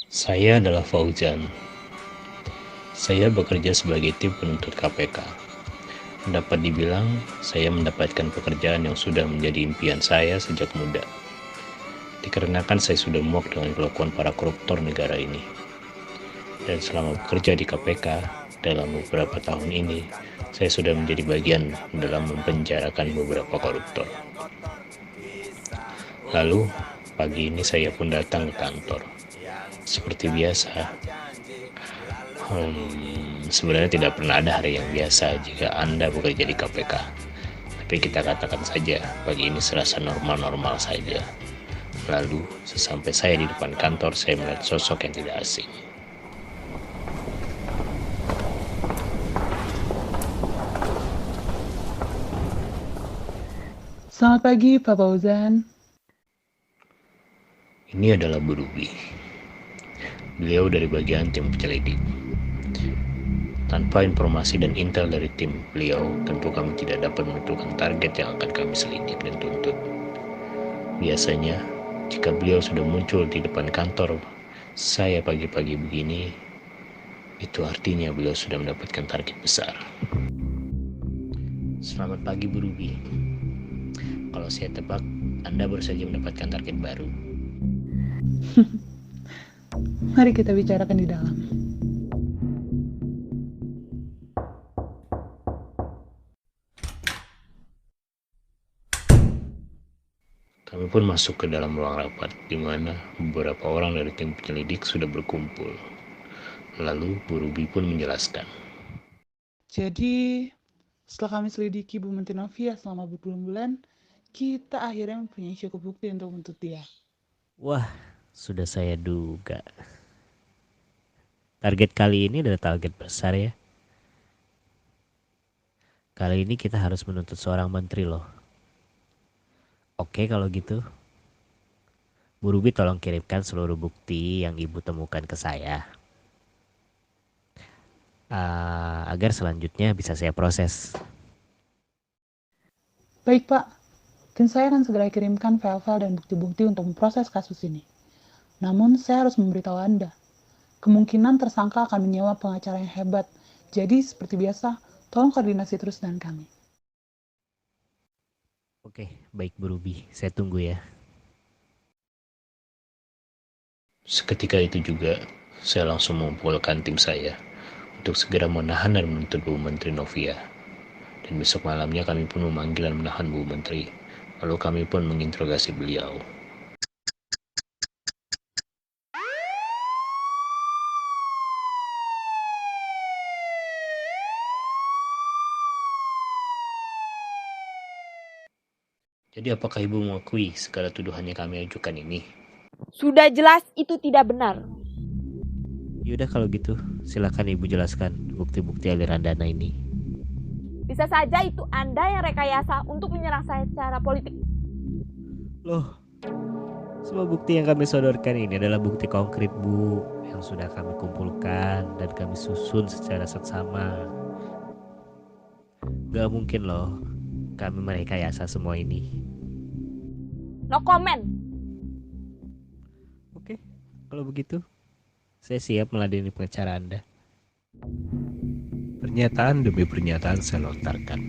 Saya adalah Fauzan. Saya bekerja sebagai tim penuntut KPK. Dapat dibilang, saya mendapatkan pekerjaan yang sudah menjadi impian saya sejak muda. Dikarenakan saya sudah muak dengan kelakuan para koruptor negara ini. Dan selama bekerja di KPK, dalam beberapa tahun ini, saya sudah menjadi bagian dalam mempenjarakan beberapa koruptor. Lalu, pagi ini saya pun datang ke kantor. Seperti biasa, sebenarnya tidak pernah ada hari yang biasa jika Anda bekerja di KPK. Tapi kita katakan saja, pagi ini serasa normal-normal saja. Lalu, sesampai saya di depan kantor, saya melihat sosok yang tidak asing. Selamat pagi, Pak Fauzan. Ini adalah Bu Ruby. Beliau dari bagian tim penyelidik. Tanpa informasi dan intel dari tim beliau, tentu kami tidak dapat menentukan target yang akan kami selidik dan tuntut. Biasanya, jika beliau sudah muncul di depan kantor saya pagi-pagi begini, itu artinya beliau sudah mendapatkan target besar. Selamat pagi Bu Ruby. Kalau saya tebak, Anda baru saja mendapatkan target baru. Mari kita bicarakan di dalam. Kami pun masuk ke dalam ruang rapat, di mana beberapa orang dari tim penyelidik sudah berkumpul. Lalu Bu Ruby pun menjelaskan. Jadi, setelah kami selidiki Bu Menteri Novia selama berbulan-bulan, kita akhirnya mempunyai cukup bukti untuk menuntut dia. Wah, sudah saya duga. Target kali ini adalah target besar ya. Kali ini kita harus menuntut seorang menteri loh. Oke kalau gitu. Bu Ruby tolong kirimkan seluruh bukti yang ibu temukan ke saya. Agar selanjutnya bisa saya proses. Baik, Pak. Dan saya akan segera kirimkan file-file dan bukti-bukti untuk memproses kasus ini. Namun, saya harus memberitahu Anda. Kemungkinan tersangka akan menyewa pengacara yang hebat. Jadi, seperti biasa, tolong koordinasi terus dengan kami. Oke, baik Bu Ruby. Saya tunggu ya. Seketika itu juga, saya langsung mengumpulkan tim saya untuk segera menahan dan menuntut Bu Menteri Novia. Dan besok malamnya kami pun memanggil dan menahan Bu Menteri. Lalu kami pun menginterogasi beliau. Jadi apakah Ibu mengakui segala tuduhan yang kami ajukan ini? Sudah jelas itu tidak benar. Yaudah kalau gitu, silakan Ibu jelaskan bukti-bukti aliran dana ini. Bisa saja itu Anda yang rekayasa untuk menyerang saya secara politik. Loh, semua bukti yang kami sodorkan ini adalah bukti konkret Bu, yang sudah kami kumpulkan dan kami susun secara seksama. Gak mungkin loh kami merekayasa semua ini. No comment. Oke, kalau begitu saya siap meladeni pengacara Anda. Pernyataan demi pernyataan saya lontarkan.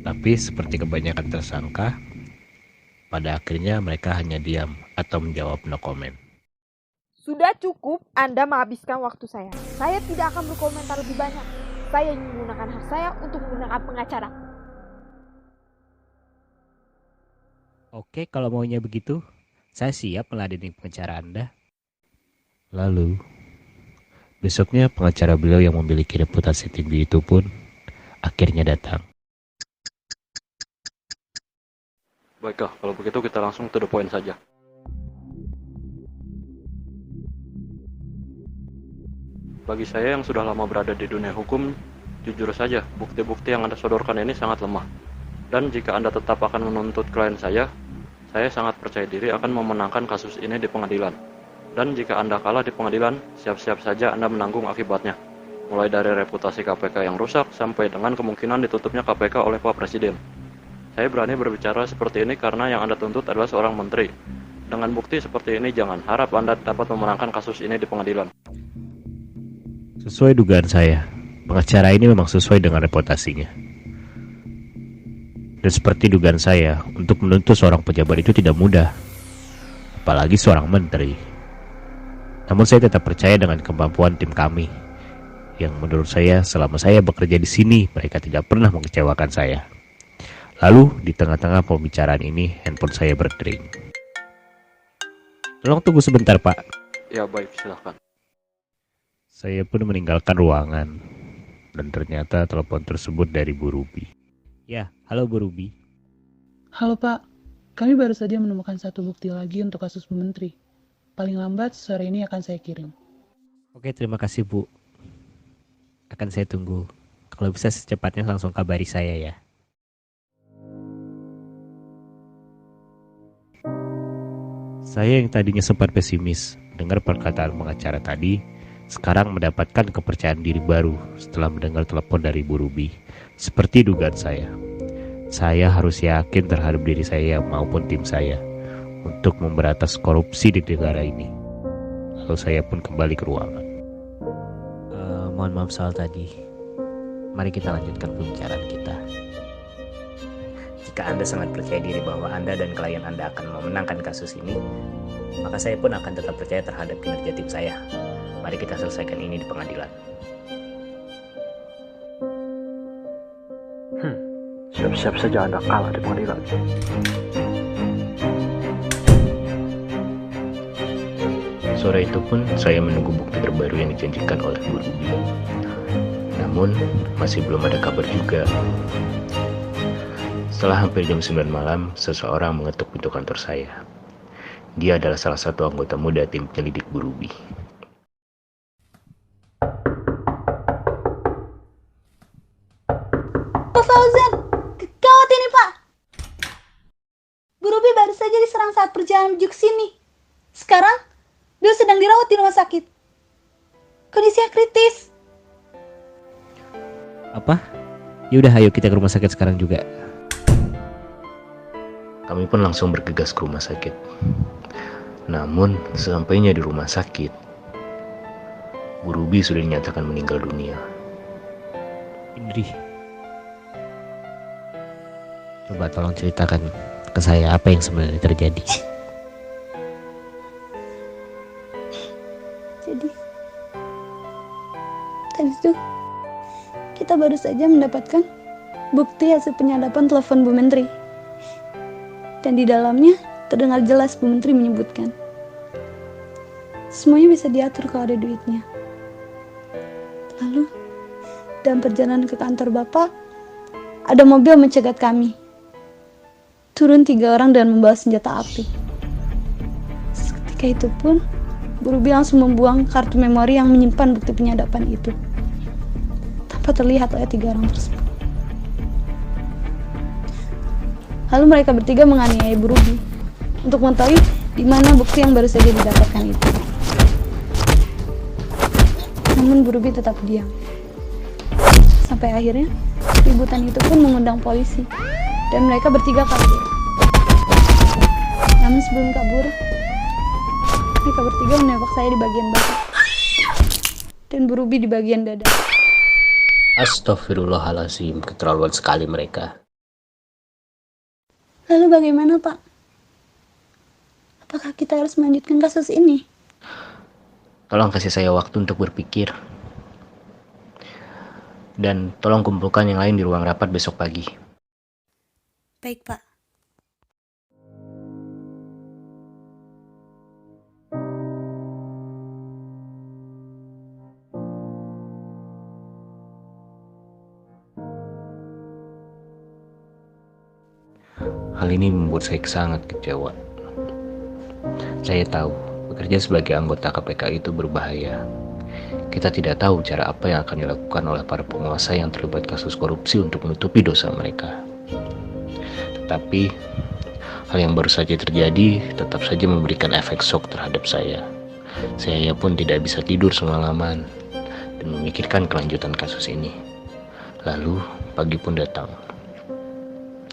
Tapi seperti kebanyakan tersangka, pada akhirnya mereka hanya diam atau menjawab no comment. Sudah cukup Anda menghabiskan waktu saya. Saya tidak akan berkomentar lebih banyak. Saya ingin menggunakan hak saya untuk menggunakan pengacara. Oke, kalau maunya begitu, saya siap meladeni pengacara Anda. Lalu, besoknya pengacara beliau yang memiliki reputasi tinggi itu pun akhirnya datang. Baiklah, kalau begitu kita langsung to the point saja. Bagi saya yang sudah lama berada di dunia hukum, jujur saja, bukti-bukti yang Anda sodorkan ini sangat lemah. Dan jika Anda tetap akan menuntut klien saya sangat percaya diri akan memenangkan kasus ini di pengadilan. Dan jika Anda kalah di pengadilan, siap-siap saja Anda menanggung akibatnya. Mulai dari reputasi KPK yang rusak, sampai dengan kemungkinan ditutupnya KPK oleh Pak Presiden. Saya berani berbicara seperti ini karena yang Anda tuntut adalah seorang menteri. Dengan bukti seperti ini, jangan harap Anda dapat memenangkan kasus ini di pengadilan. Sesuai dugaan saya, pengacara ini memang sesuai dengan reputasinya. Dan seperti dugaan saya, untuk menuntut seorang pejabat itu tidak mudah, apalagi seorang menteri. Namun saya tetap percaya dengan kemampuan tim kami, yang menurut saya selama saya bekerja di sini, mereka tidak pernah mengecewakan saya. Lalu di tengah-tengah pembicaraan ini, handphone saya berdering. Tolong tunggu sebentar, Pak. Ya baik, silahkan. Saya pun meninggalkan ruangan, dan ternyata telepon tersebut dari Bu Ruby. Ya, halo Bu Ruby. Halo Pak, kami baru saja menemukan satu bukti lagi untuk kasus Bu Menteri. Paling lambat sore ini akan saya kirim. Oke, terima kasih Bu. Akan saya tunggu. Kalau bisa secepatnya langsung kabari saya ya. Saya yang tadinya sempat pesimis dengar perkataan pengacara tadi, sekarang mendapatkan kepercayaan diri baru setelah mendengar telepon dari Bu Ruby. Seperti dugaan saya harus yakin terhadap diri saya maupun tim saya untuk memberantas korupsi di negara ini. Lalu saya pun kembali ke ruangan. Mohon maaf soal tadi. Mari kita lanjutkan pembicaraan kita. Jika Anda sangat percaya diri bahwa Anda dan klien Anda akan memenangkan kasus ini, maka saya pun akan tetap percaya terhadap kinerja tim saya. Mari kita selesaikan ini di pengadilan. Siap-siap saja Anda kalah di pengadilan. Sore itu pun saya menunggu bukti terbaru yang dijanjikan oleh Bu Ruby. Namun, masih belum ada kabar juga. Setelah hampir jam 9 malam, seseorang mengetuk pintu kantor saya. Dia adalah salah satu anggota muda tim penyelidik Bu Ruby. Pak Fauzan, gawat ini Pak. Bu Ruby baru saja diserang saat perjalanan menuju ke sini. Sekarang, dia sedang dirawat di rumah sakit. Kondisinya kritis. Apa? Yaudah, ayo kita ke rumah sakit sekarang juga. Kami pun langsung bergegas ke rumah sakit. Namun, sesampainya di rumah sakit, Bu Ruby sudah dinyatakan meninggal dunia. Indri, coba tolong ceritakan ke saya apa yang sebenarnya terjadi. Jadi, tadi tuh kita baru saja mendapatkan bukti hasil penyadapan telepon Bu Menteri. Dan di dalamnya terdengar jelas Bu Menteri menyebutkan semuanya bisa diatur kalau ada duitnya. Lalu dalam perjalanan ke kantor Bapak, ada mobil mencegat kami. Turun 3 orang dan membawa senjata api. Seketika itu pun Bu Ruby langsung membuang kartu memori yang menyimpan bukti penyadapan itu tanpa terlihat oleh 3 orang tersebut. Lalu mereka bertiga menganiaya Bu Ruby untuk mengetahui di mana bukti yang baru saja didapatkan itu. Namun Bu Ruby tetap diam. Sampai akhirnya keributan itu pun mengundang polisi dan mereka bertiga kabur. Namun sebelum kabur, mereka bertiga menembak saya di bagian bahu dan Bu Ruby di bagian dada. Astaghfirullahaladzim, keterlaluan sekali mereka. Lalu bagaimana Pak? Apakah kita harus melanjutkan kasus ini? Tolong kasih saya waktu untuk berpikir. Dan tolong kumpulkan yang lain di ruang rapat besok pagi. Baik Pak. Hal ini membuat saya sangat kecewa. Saya tahu, bekerja sebagai anggota KPK itu berbahaya. Kita tidak tahu cara apa yang akan dilakukan oleh para penguasa yang terlibat kasus korupsi untuk menutupi dosa mereka. Tetapi, hal yang baru saja terjadi tetap saja memberikan efek shock terhadap saya. Saya pun tidak bisa tidur semalaman dan memikirkan kelanjutan kasus ini. Lalu, pagi pun datang.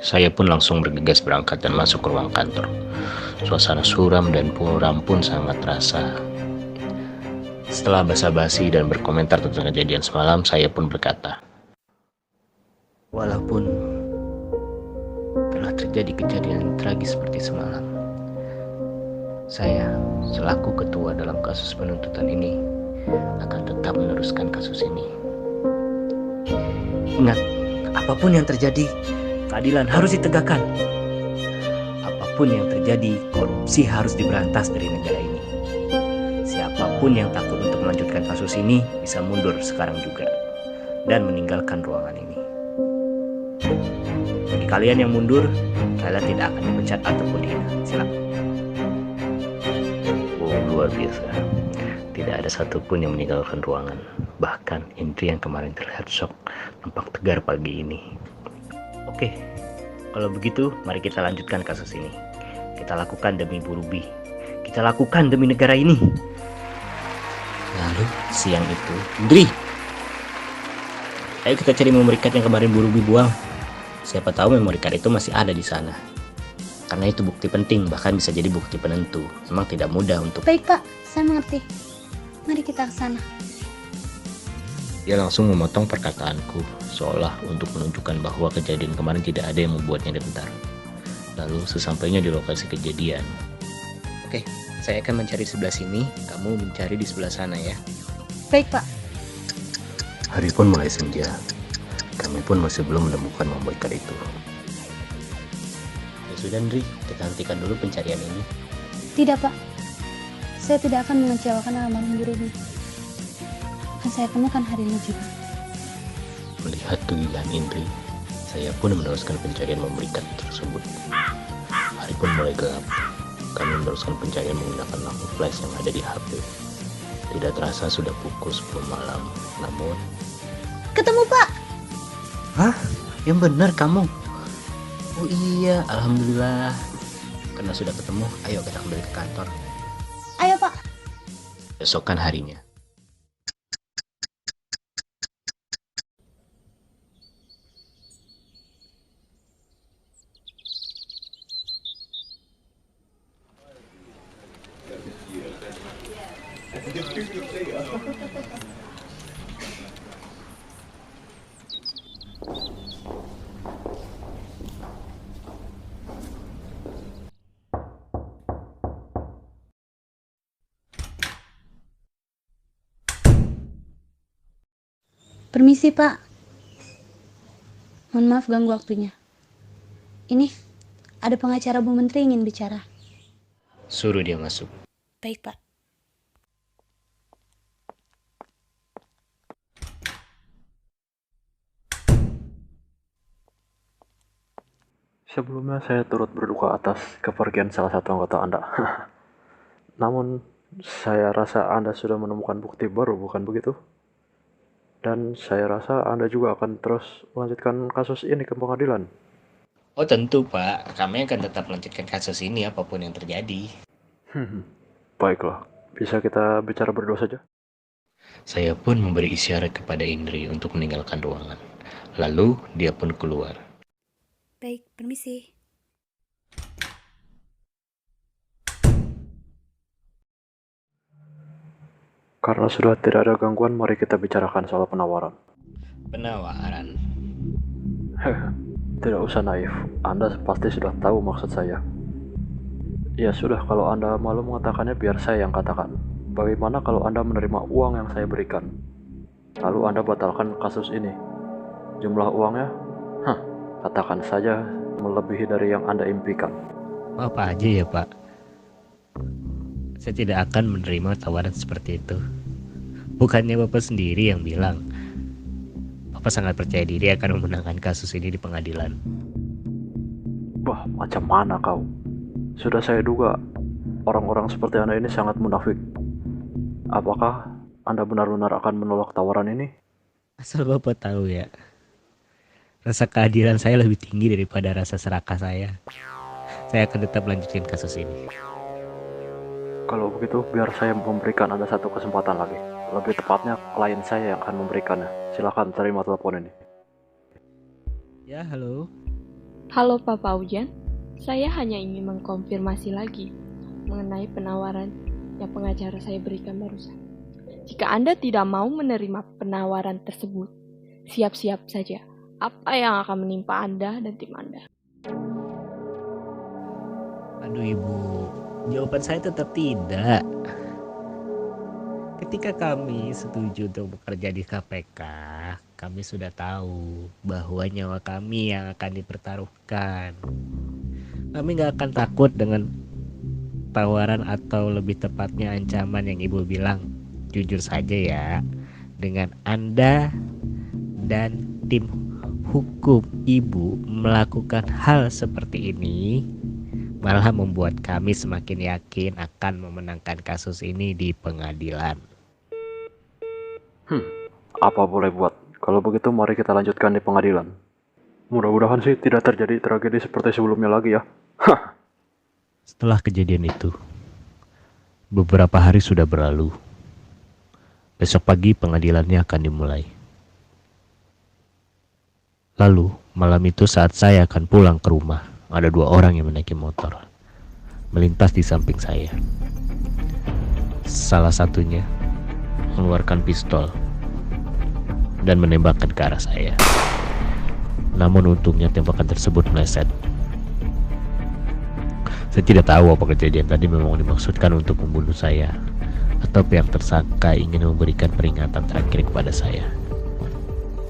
Saya pun langsung bergegas berangkat dan masuk ke ruang kantor. Suasana suram dan muram pun sangat terasa. Setelah basa-basi dan berkomentar tentang kejadian semalam, saya pun berkata, Walaupun telah terjadi kejadian yang tragis seperti semalam, saya selaku ketua dalam kasus penuntutan ini akan tetap meneruskan kasus ini. Ingat, apapun yang terjadi, keadilan harus ditegakkan. Apapun yang terjadi, korupsi harus diberantas dari negara ini. Siapapun yang takut untuk melanjutkan kasus ini bisa mundur sekarang juga dan meninggalkan ruangan ini. Bagi kalian yang mundur, kalian tidak akan dipecat ataupun dihina. Silakan. oh luar biasa. Tidak ada satupun yang meninggalkan ruangan. Bahkan Indri yang kemarin terlihat shock nampak tegar pagi ini. Oke, kalau begitu mari kita lanjutkan kasus ini. Kita lakukan demi Bu Ruby. Kita lakukan demi negara ini. Lalu siang itu, Indri, ayo kita cari memory card yang kemarin Bu Ruby buang. Siapa tahu memory card itu masih ada di sana. Karena itu bukti penting, bahkan bisa jadi bukti penentu. Memang tidak mudah untuk... Baik Pak, saya mengerti. Mari kita ke sana. Dia langsung memotong perkataanku, seolah untuk menunjukkan bahwa kejadian kemarin tidak ada yang membuatnya gentar. Lalu sesampainya di lokasi kejadian, Oke, saya akan mencari sebelah sini, kamu mencari di sebelah sana ya. Baik Pak. hari pun mulai senja. Kami pun masih belum menemukan memory card itu. Ya sudah Indri, kita hentikan dulu pencarian ini. Tidak Pak. Saya tidak akan mengecewakan almarhum Bu Ruby. Akan saya temukan hari ini juga. Melihat kegilaan Indri, saya pun meneruskan pencarian memory card tersebut. Hari pun mulai gelap. Kami meneruskan pencarian menggunakan lampu flash yang ada di HP. Tidak terasa sudah pukul 10 malam. Namun... Ketemu Pak! Hah? Yang benar kamu? Oh iya, alhamdulillah. Karena sudah ketemu, ayo kita kembali ke kantor. Ayo Pak. Besokan harinya, Permisi Pak. Mohon maaf ganggu waktunya. Ini, ada pengacara Bu Menteri ingin bicara. suruh dia masuk. Baik Pak. Sebelumnya saya turut berduka atas kepergian salah satu anggota Anda. Namun, saya rasa Anda sudah menemukan bukti baru, bukan begitu? Dan saya rasa Anda juga akan terus melanjutkan kasus ini ke pengadilan. Oh tentu Pak, kami akan tetap melanjutkan kasus ini apapun yang terjadi. Baiklah, bisa kita bicara berdua saja? Saya pun memberi isyarat kepada Indri untuk meninggalkan ruangan. Lalu dia pun keluar. Baik, permisi. Karena sudah tidak ada gangguan, mari kita bicarakan soal penawaran. Penawaran. Tidak usah naif, Anda pasti sudah tahu maksud saya. Ya sudah, kalau Anda malu mengatakannya biar saya yang katakan. Bagaimana kalau Anda menerima uang yang saya berikan? Lalu Anda batalkan kasus ini. Jumlah uangnya? Katakan saja melebihi dari yang Anda impikan. Apa aja ya Pak? Saya tidak akan menerima tawaran seperti itu. Bukannya Bapak sendiri yang bilang Bapak sangat percaya diri akan memenangkan kasus ini di pengadilan. Bah, macam mana kau? Sudah saya duga, orang-orang seperti Anda ini sangat munafik. Apakah Anda benar-benar akan menolak tawaran ini? Asal Bapak tahu ya, rasa keadilan saya lebih tinggi daripada rasa serakah saya. Saya akan tetap melanjutkan kasus ini. Kalau begitu, biar saya memberikan Anda satu kesempatan lagi. Lebih tepatnya, klien saya yang akan memberikannya. Silakan terima telepon ini. Ya, halo. Halo Pak Paujan, saya hanya ingin mengkonfirmasi lagi mengenai penawaran yang pengacara saya berikan barusan. Jika Anda tidak mau menerima penawaran tersebut, siap-siap saja apa yang akan menimpa Anda dan tim Anda. Aduh Ibu, jawaban saya tetap tidak. Ketika kami setuju untuk bekerja di KPK, kami sudah tahu bahwa nyawa kami yang akan dipertaruhkan. Kami gak akan takut dengan tawaran atau lebih tepatnya ancaman yang Ibu bilang. Jujur saja ya, dengan Anda dan tim hukum Ibu melakukan hal seperti ini, malah membuat kami semakin yakin akan memenangkan kasus ini di pengadilan. Apa boleh buat? Kalau begitu mari kita lanjutkan di pengadilan. Mudah-mudahan sih tidak terjadi tragedi seperti sebelumnya lagi ya. Setelah kejadian itu, beberapa hari sudah berlalu. Besok pagi pengadilannya akan dimulai. Lalu, malam itu saat saya akan pulang ke rumah, ada 2 orang yang menaiki motor, melintas di samping saya. Salah satunya mengeluarkan pistol dan menembakkan ke arah saya. Namun untungnya tembakan tersebut meleset. Saya tidak tahu apa kejadian tadi memang dimaksudkan untuk membunuh saya, atau pihak tersangka ingin memberikan peringatan terakhir kepada saya.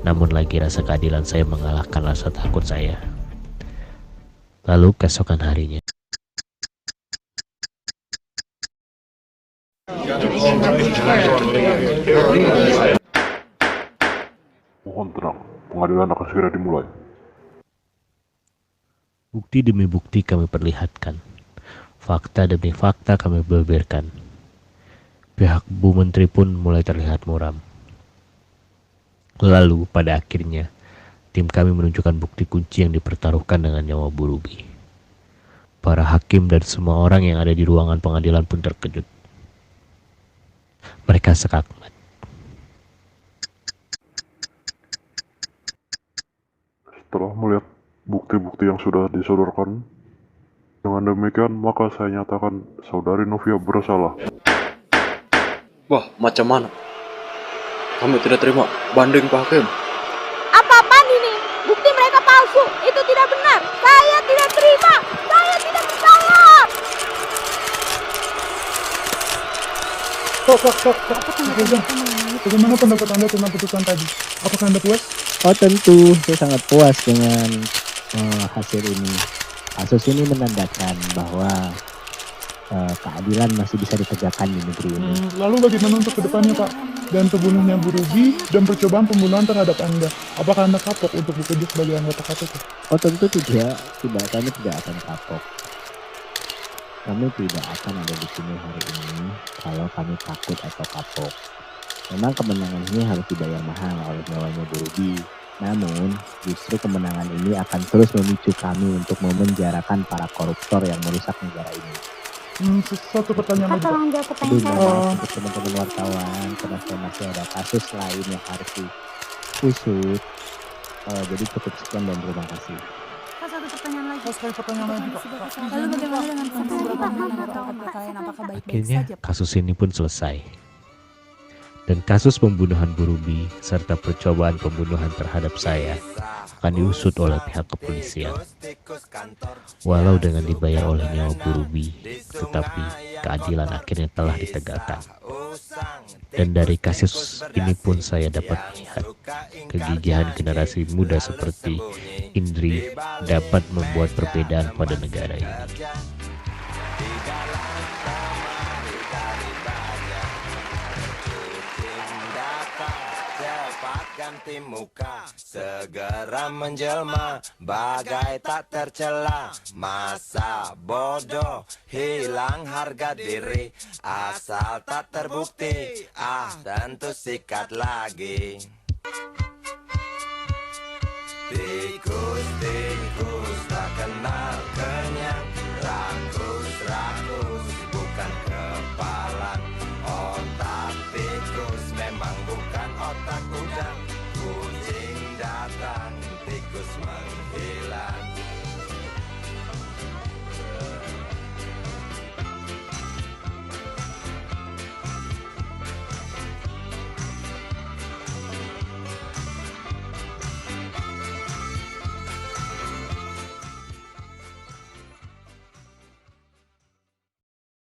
Namun lagi rasa keadilan saya mengalahkan rasa takut saya. Lalu keesokan harinya, mohon tenang, pengadilan akan segera dimulai. bukti demi bukti kami perlihatkan. Fakta demi fakta kami beberkan. Pihak Bu Menteri pun mulai terlihat muram. Lalu pada akhirnya, tim kami menunjukkan bukti kunci yang dipertaruhkan dengan nyawa Bu Ruby. Para hakim dan semua orang yang ada di ruangan pengadilan pun terkejut. Mereka sekakmat. Setelah melihat bukti-bukti yang sudah disodorkan, dengan demikian maka saya nyatakan saudari Novia bersalah. Wah, macam mana? Kami tidak terima banding Pak Hakim. Apa-apaan ini? Bukti mereka palsu. Itu tidak benar. Saya tidak terima. Saya tidak percaya. Bagaimana pendapat Anda tentang putusan tadi? Apakah Anda puas? Oh tentu, saya sangat puas dengan hasil ini. Kasus ini menandakan bahwa keadilan masih bisa ditegakkan di negeri ini. Lalu bagaimana untuk kedepannya, Pak? Dan terbunuhnya Bu Ruby dan percobaan pembunuhan terhadap Anda. Apakah Anda kapok untuk bekerja sebagai anggota KPK? Oh tentu tidak, kami tidak akan kapok. Kami tidak akan ada di sini hari ini kalau kami takut atau kapok. Memang kemenangan ini harus dibayar mahal oleh nyawanya Bu Ruby. Namun, justru kemenangan ini akan terus memicu kami untuk memenjarakan para koruptor yang merusak negara ini. Satu pertanyaan lagi, Pak. Tolong jawab pertanyaan saya. Untuk teman-teman wartawan, karena saya masih ada kasus lain yang harus diusut. Jadi cukup sekian dan terima kasih. Satu pertanyaan lagi. Sekali pertanyaan lagi, Pak. Lalu bagaimana dengan kalian? Apakah baik-baik akhirnya saja? kasus ini pun selesai. Dan kasus pembunuhan Bu Ruby serta percobaan pembunuhan terhadap saya akan diusut oleh pihak kepolisian. Walau dengan dibayar oleh nyawa Bu Ruby, tetapi keadilan akhirnya telah ditegakkan. Dan dari kasus ini pun saya dapat melihat kegigihan generasi muda seperti Indri dapat membuat perbedaan pada negara ini. Ganti muka, segera menjelma, bagai tak tercela. Masa bodoh, hilang harga diri, asal tak terbukti, tentu sikat lagi.